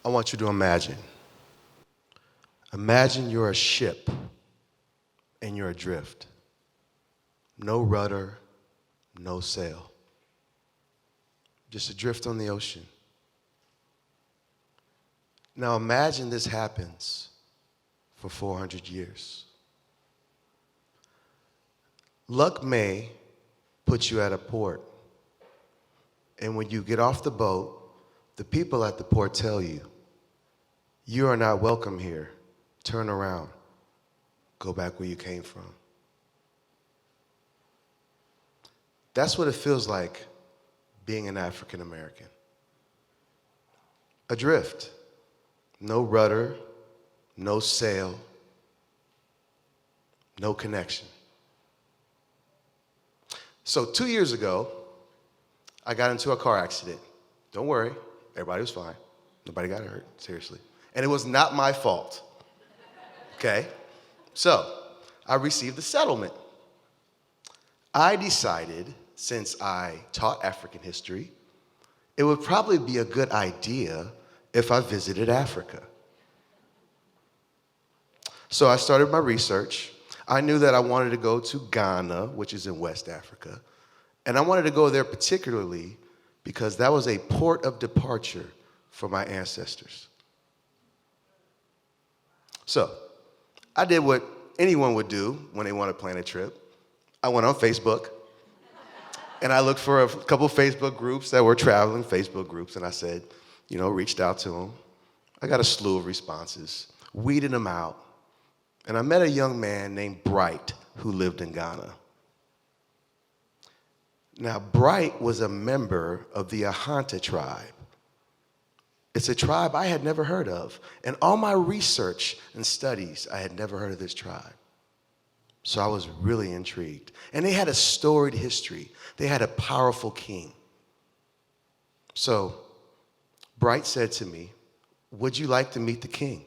I want you to imagine. Imagine you're a ship and you're adrift. No rudder, no sail. Just adrift on the ocean. Now imagine this happens for 400 years. Luck may put you at a port, and when you get off the boat, the people at the port tell you, you are not welcome here. Turn around. Go back where you came from. That's what it feels like being an African American. Adrift. No rudder, no sail, no connection. So 2 years ago, I got into a car accident. Don't worry, everybody was fine. Nobody got hurt, seriously. And it was not my fault, okay? So I received a settlement. I decided, since I taught African history, it would probably be a good idea if I visited Africa. So I started my research. I knew that I wanted to go to Ghana, which is in West Africa, and I wanted to go there particularly because that was a port of departure for my ancestors. So I did what anyone would do when they want to plan a trip. I went on Facebook, and I looked for a couple of Facebook groups that were traveling Facebook groups, and I said, reached out to them. I got a slew of responses, weeded them out, and I met a young man named Bright who lived in Ghana. Now, Bright was a member of the Ahanta tribe. It's a tribe I had never heard of. In all my research and studies, I had never heard of this tribe. So I was really intrigued. And they had a storied history. They had a powerful king. So Bright said to me, would you like to meet the king?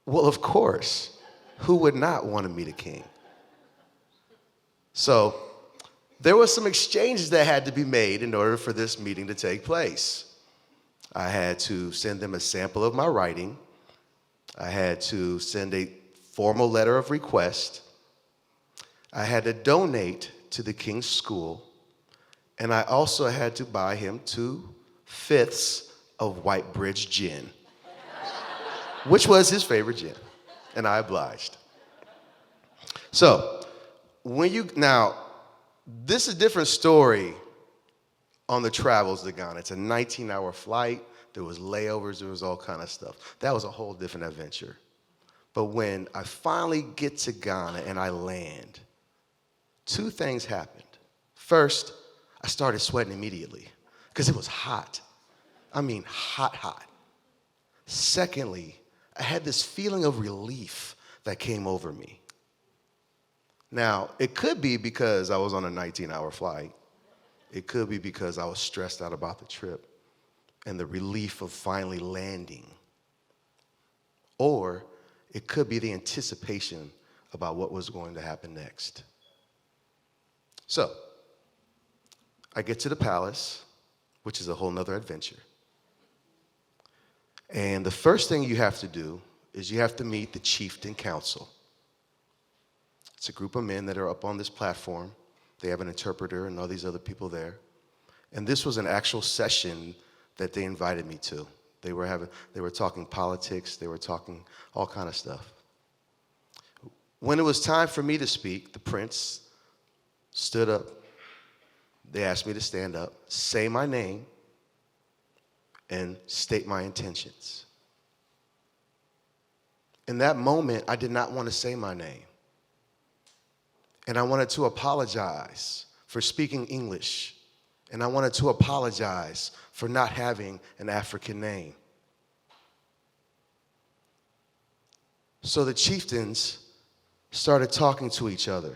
Well, of course. Who would not want to meet a king? So there was some exchanges that had to be made in order for this meeting to take place. I had to send them a sample of my writing. I had to send a formal letter of request. I had to donate to the king's school. And I also had to buy him 2/5 of White Bridge gin, which was his favorite gin, and I obliged. So, now, this is a different story on the travels to Ghana. It's a 19-hour flight. There was layovers. There was all kind of stuff. That was a whole different adventure. But when I finally get to Ghana and I land, 2 things happened. First, I started sweating immediately because it was hot. I mean, hot, hot. Secondly, I had this feeling of relief that came over me. Now, it could be because I was on a 19-hour flight. It could be because I was stressed out about the trip and the relief of finally landing. Or it could be the anticipation about what was going to happen next. So, I get to the palace, which is a whole nother adventure. And the first thing you have to do is you have to meet the chieftain council. It's a group of men that are up on this platform. They have an interpreter and all these other people there. And this was an actual session that they invited me to. They were talking politics, they were talking all kind of stuff. When it was time for me to speak, the prince stood up. They asked me to stand up, say my name, and state my intentions. In that moment, I did not want to say my name. And I wanted to apologize for speaking English. And I wanted to apologize for not having an African name. So the chieftains started talking to each other.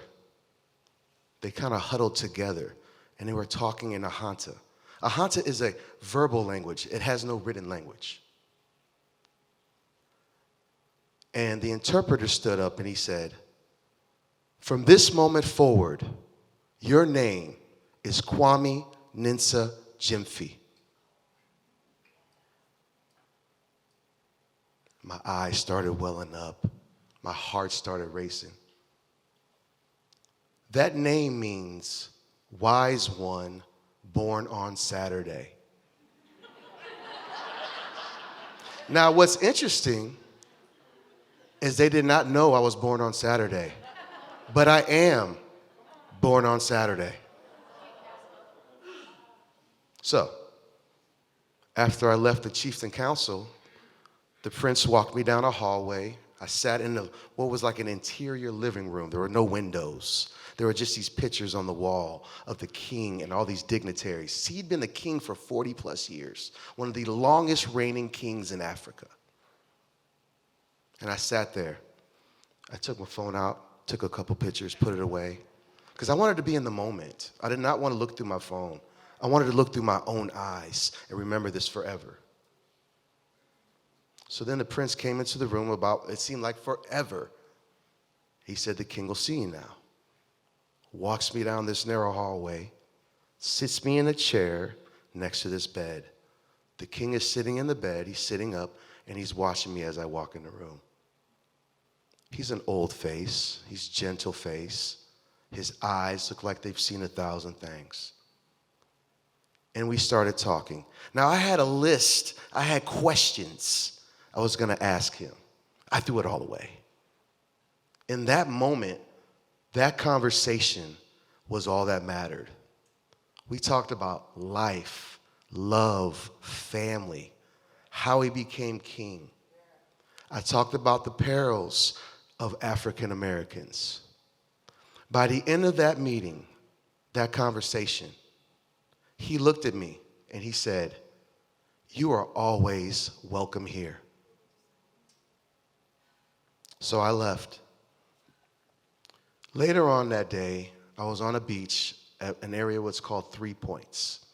They kind of huddled together, and they were talking in Ahanta. Ahanta is a verbal language. It has no written language. And the interpreter stood up and he said, from this moment forward, your name is Kwame Gyamfi. My eyes started welling up. My heart started racing. That name means wise one born on Saturday. Now, what's interesting is they did not know I was born on Saturday, but I am born on Saturday. So, after I left the chiefs and council, the prince walked me down a hallway. I sat in what was like an interior living room. There were no windows. There were just these pictures on the wall of the king and all these dignitaries. He'd been the king for 40 plus years, one of the longest reigning kings in Africa. And I sat there. I took my phone out, took a couple pictures, put it away, because I wanted to be in the moment. I did not want to look through my phone. I wanted to look through my own eyes and remember this forever. So then the prince came into the room it seemed like forever. He said, the king will see you now. Walks me down this narrow hallway, sits me in a chair next to this bed. The king is sitting in the bed, he's sitting up, and he's watching me as I walk in the room. He's an old face, he's gentle face. His eyes look like they've seen 1,000 things. And we started talking. Now, I had a list. I had questions I was going to ask him. I threw it all away. In that moment, that conversation was all that mattered. We talked about life, love, family, how he became king. I talked about the perils of African Americans. By the end of that meeting, that conversation, he looked at me and he said, you are always welcome here. So I left. Later on that day, I was on a beach at an area what's called 3 Points.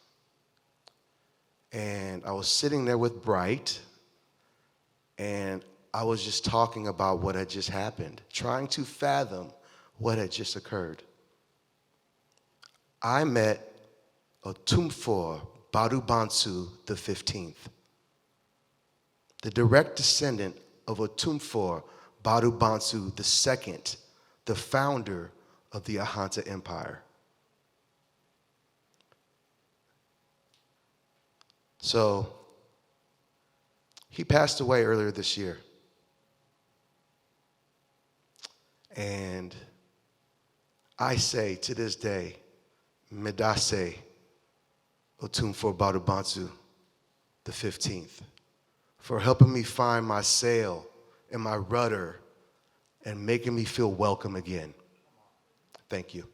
And I was sitting there with Bright, and I was just talking about what had just happened, trying to fathom what had just occurred. I met Otumfuo Badubansu the 15th, the direct descendant of Otumfuo Badubansu the second, the founder of the Ahanta Empire. So, he passed away earlier this year. And I say to this day, Medase Otumfuo Badubansu the 15th, for helping me find my sail and my rudder and making me feel welcome again. Thank you.